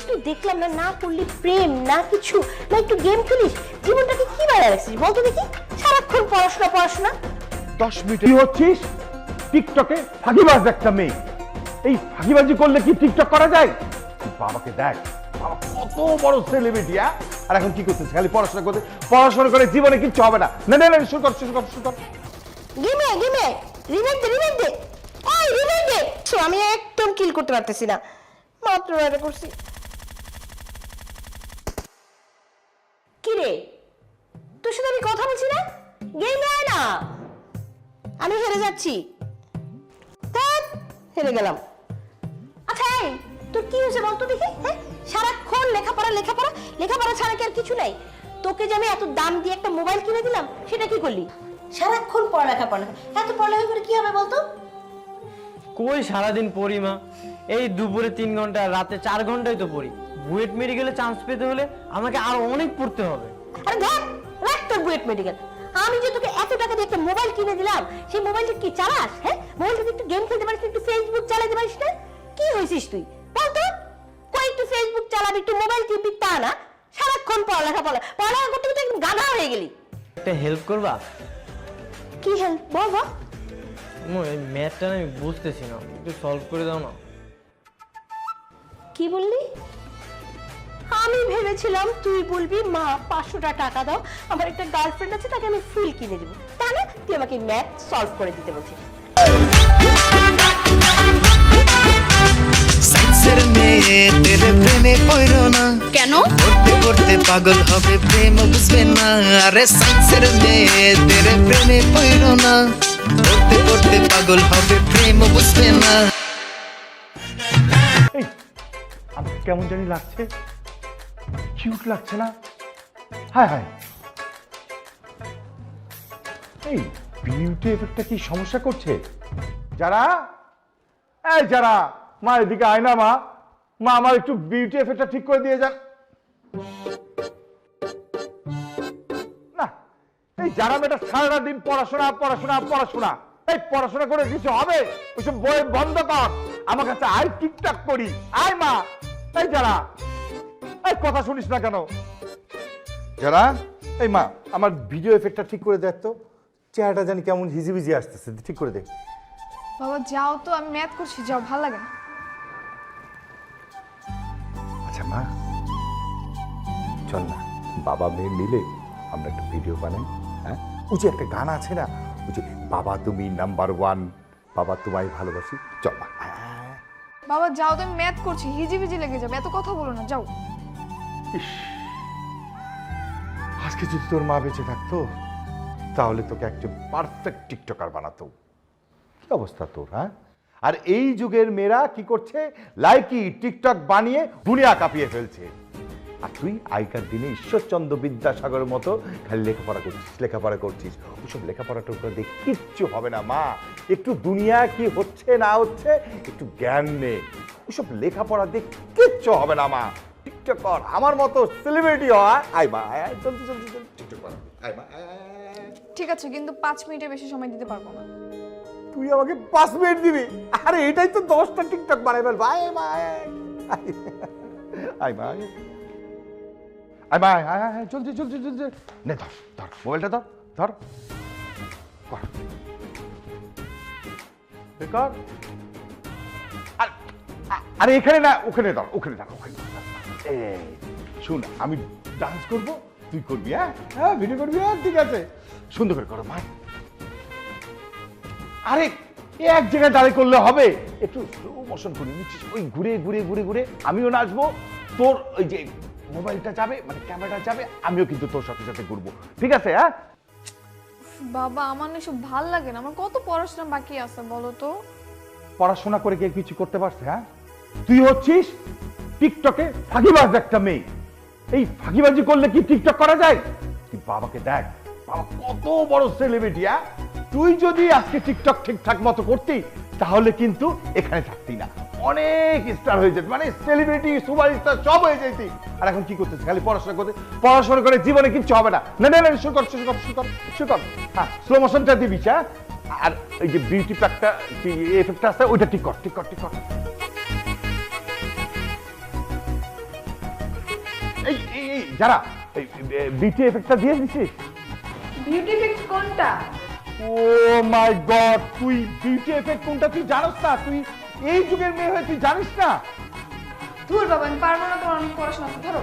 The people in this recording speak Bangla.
তুই দেখলাম না, না করলি প্রেম না কিছু, না একটু গেম খেলিস, জীবনটাকে কি বানায় রাখছিস বলতো দেখি? সারাক্ষণ পড়াশোনা পড়াশোনা। 10 মিনিট তুই হচ্ছিস টিকটকে ফাঁকিবাজ একটা মেয়ে। এই ফাঁকিবাজি করলে কি টিকটক করা যায়? তুই বাবাকে দেখ, বাবা কত বড় সেলিব্রিটি। আর এখন কি করতেছিস? খালি পড়াশোনা করতে, পড়াশোনা করে জীবনে কিচ্ছু হবে না। না না না, শুরু কর শুরু কর শুরু কর। গেমে গেমে রিমেক দে রিমেক দে, ওই রিমেক দে। আমি একদম কিল করতে পারতেছি না, মাত্র এটা করছি। কি রে, তোর সাথে আমি কথা বলছি না? গেম আয় না, আমি হেরে যাচ্ছি। হেরে গেলাম। আচ্ছা এই তোর কি হয়েছে বলতো দেখি? হ্যাঁ, সারাক্ষণ লেখাপড়া লেখাপড়া লেখাপড়া ছাড়া কি আর কিছু নাই? তোকে যে আমি এত দাম দিয়ে একটা মোবাইল কিনে দিলাম, সেটা কি করলি? সারাক্ষণ পড়ালেখা পড়ালেখা, এত পড়ালেখা করে কি হবে বলতো? কই সারাদিন পড়ি মা, এই দুপুরে 3 ঘন্টা, রাতে 4 ঘন্টাই তো পড়ি। বুয়েট মেডিকেলে চান্স পেতে হলে আমাকে আরো অনেক পড়তে হবে। আরে ধর, রাখ তোর বুয়েট মেডিকেল। আমি যে তোকে এত টাকা দিয়ে একটা মোবাইল কিনে দিলাম, সেই মোবাইলটা কি চালাস? হ্যাঁ, মোবাইলটা একটু গেম খেলতে পারিস, একটু ফেসবুক চালাতে পারিস না? কি হয়েছিস তুই বলতো? কই একটু ফেসবুক চালাবি, একটু মোবাইল টিপবি, তা না, সারাক্ষণ পড়ালেখা পড়ালেখা করতে করতে একদম গাধা হয়ে গেলি। একটা হেল্প করবা? কি হেল্প বল বল। এই ম্যাথটা আমি বুঝতেছি না, একটু সলভ করে দাও না। কি বললি? আমি ভেবেছিলাম তুই বলবি মা 500 টাকা দাও, আমার একটা গার্লফ্রেন্ড আছে, তাকে আমি ফুল কিনে দেবো। তা না, তুই আমাকে ম্যাথ সলভ করে দিতে বলছিস। সাইন্সের মেয়ে তেরে প্রেমে পড়ো না, কেন? পড়তে পড়তে পাগল হবে, প্রেম বুঝবে না। আরে সাইন্সের মেয়ে তেরে প্রেমে পড়ো না, পড়তে পড়তে পাগল হবে, প্রেম বুঝবে না। এই আমাকে কেমন জানি লাগছে, কিউট লাগছে না? হ্যাঁ হ্যাঁ, এই বিউটি এফেক্টটা কি সমস্যা করছে? যারা এই যারা মা এদিকে আয় না মা, মা আমার একটু বিউটি এফেক্টটা ঠিক করে দিয়ে যান না। এই যারা মেয়েটা সারা দিন পড়াশোনা পড়াশোনা পড়াশোনা, এই পড়াশোনা করে কিছু হবে? ওইসব বই বন্ধ কর, আমার কাছে আয়, টিকটক করি। আয় মা, এই যারা, এই কথা শুনিস না কেন? যারা, এই মা আমার ভিডিও এফেক্টটা ঠিক করে দেখ তো, চেহারাটা জানি কেমন হিজিবিজি আসতেছে, ঠিক করে দে। বাবা যাও তো, আমি ম্যাথ করছি, যাও, ভালো লাগে না। আচ্ছা মা, চল না বাবা মেয়ে মিলে আমরা একটা ভিডিও বানাই। হ্যাঁ, ওই যে একটা গান আছে না, ওই যে বাবা তুমি নাম্বার 1, বাবা তোমায় ভালোবাসি। চল মা। বাবা যাও তো, আমি ম্যাথ করছি, হিজিবিজি লেগে যাবে, এত কথা বলো না, যাও। ইস, আজকে যদি তোর মা বেঁচে থাকতো তাহলে তোকে একজন পারফেক্ট টিকটকার বানাতো। কি অবস্থা তোর? হ্যাঁ, আর এই যুগের মেয়েরা কি করছে? লাইকি টিকটক বানিয়ে দুনিয়া কাঁপিয়ে ফেলছে। আর তুই আগেকার দিনে ঈশ্বরচন্দ্র বিদ্যাসাগরের মতো খালি লেখাপড়া করছিস লেখাপড়া করছিস। ওইসব লেখাপড়াটা করে কিচ্ছু হবে না মা। একটু দুনিয়া কি হচ্ছে না হচ্ছে একটু জ্ঞান নে। ওইসব লেখাপড়া দিয়ে কিচ্ছু হবে না মা। টিকটক কর, আমার মতো সেলিব্রিটি হয়। আয় মা, আয় জলদি জলদি জলদি টিকটক কর। আয় মা, ঠিক আছে, কিন্তু 5 মিনিটের বেশি সময় দিতে পারবো না। তুই আমাকে 5 মিনিট দিবি? আরে এটাই তো 10টা টিকটক বানাই ফেলবো। আয় মা, আয় মা, আয় মা, আয় আয় জলদি জলদি জলদি নে, ধর ধর মোবাইলটা, ধর ধর কর কর। আরে এখানে না, ওখানে ধর, ওখানে ধর, ওখানে। এই শুন, আমি ডান্স করবো, তুই করবি। হ্যাঁ হ্যাঁ, ভিডিও করবি। হ্যাঁ ঠিক আছে, সুন্দর করে করো মা। আরে এক জায়গায় দাঁড়িয়ে করলে হবে, একটু স্লো মোশন করে নিচ্ছিস, ওই ঘুরে ঘুরে ঘুরে ঘুরে আমিও নাচবো, তোর ওই যে মোবাইলটা যাবে, মানে ক্যামেরাটা যাবে, আমিও কিন্তু তোর সাথে সাথে ঘুরবো। ঠিক আছে? হ্যাঁ বাবা আমার না এসব ভাল লাগে না, আমার কত পড়াশোনা বাকি আছে বলো তো। পড়াশোনা করে কে কিছু করতে পারছে? হ্যাঁ, তুই হচ্ছিস টিকটকে ফাঁকিবাজ একটা মেয়ে। এই ফাঁকিবাজি করলে কি টিকটক করা যায়? তুই বাবাকে দেখ, বাবা কত বড় সেলিব্রিটি। হ্যাঁ, তুই যদি আজকে টিকটক ঠিকঠাক মতো করতি তাহলে কিন্তু এখানে থাকতি না, অনেক স্টার হয়ে যেত, মানে সেলিব্রিটি সুপারস্টার সব হয়ে যেতি। আর এখন কি করতেছিস? খালি পড়াশোনা করতে, পড়াশোনা করে জীবনে কিচ্ছু হবে না। না না না, শুরু কর শুরু কর শুরু কর শুরু কর। হ্যাঁ, স্লো মোশনটা দিবি। হ্যাঁ, আর এই যে বিউটি প্যাকটা এফেক্টটা আছে ওইটা ঠিক কর ঠিক কর ঠিক কর। এই যারা বিটি এফেক্টটা দিয়ে দিছিস? বিউটি ফিক্স কোনটা? ও মাই গড, তুই বিউটি এফেক্ট কোনটা তুই জানিস না? তুই এই যুগের মেয়ে হয়ে তুই জানিস না? ধুর বাবা, আমি পারবো না, তোমার অনেক পড়াশোনা আছে, ধরো।